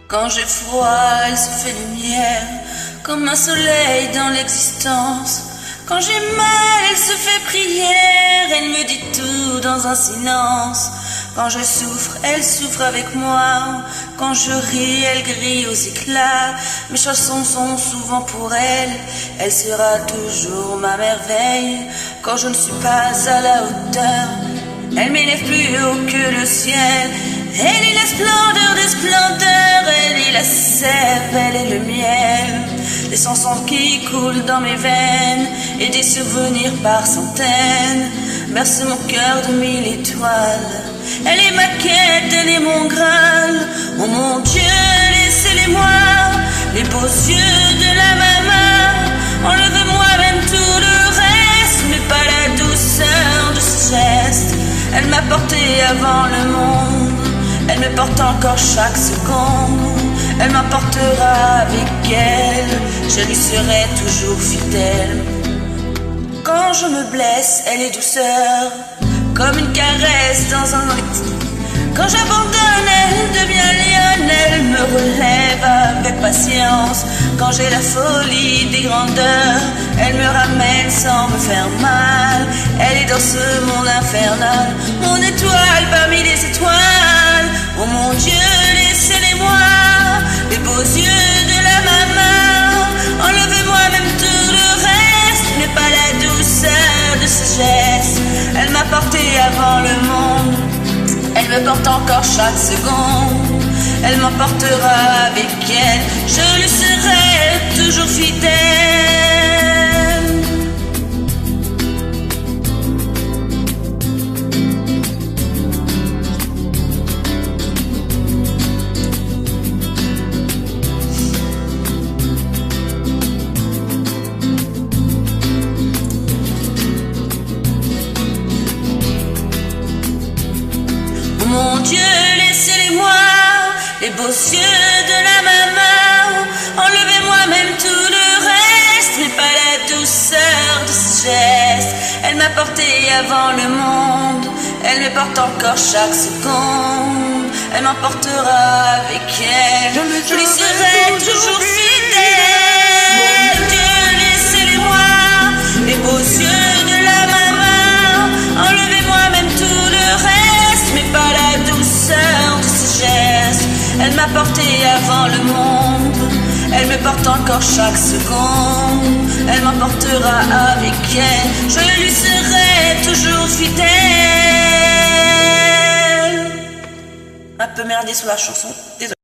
Quand j'ai froid, elle se fait lumière, comme un soleil dans l'existence. Quand j'ai mal, elle se fait prière, elle me dit tout dans un silence. Quand je souffre, elle souffre avec moi. Quand je ris, elle grille aux éclats. Mes chansons sont souvent pour elle, elle sera toujours ma merveille. Quand je ne suis pas à la hauteur, elle m'élève plus haut que le ciel. Elle est la splendeur des splendeurs, elle est la sève, elle est le miel. Des chansons qui coulent dans mes veines et des souvenirs par centaines bercent mon cœur de 1000 étoiles. Elle est ma quête, elle est mon graal. Oh mon Dieu, laissez-les-moi, les beaux yeux de la maman. Enlevez-moi même tout le reste, mais pas la douceur de ce geste. Elle m'a porté avant le monde, elle me porte encore chaque seconde. Elle m'emportera avec elle, je lui serai toujours fidèle. Quand je me blesse, elle est douceur, comme une caresse dans un lit. Quand j'abandonne, elle devient lionne, elle me relève avec patience. Quand j'ai la folie des grandeurs, elle me ramène sans me faire mal. Elle est dans ce monde infernal, mon étoile parmi les étoiles. Oh mon Dieu, laissez-les-moi, les beaux yeux de la maman. Enlevez-moi même tout le reste, mais pas la douceur de ce geste. Elle m'a porté avant le monde, elle me porte encore chaque seconde. Elle m'emportera avec elle, je lui serai toujours fidèle. Mon Dieu, laissez-les-moi, les beaux yeux de la maman. Enlevez-moi même tout le reste, mais pas la douceur de ce geste. Elle m'a porté avant le monde, elle me porte encore chaque seconde. Elle m'emportera avec elle, je lui serai toujours fidèle. Dieu, laissez-les-moi, les beaux yeux de la maman. Enlevez-moi même tout le reste, mais pas la douceur de ce geste. Elle m'a porté avant le monde, elle me porte encore chaque seconde. Elle m'emportera avec elle, je lui serai toujours fidèle. Un peu merdé sur la chanson, désolé.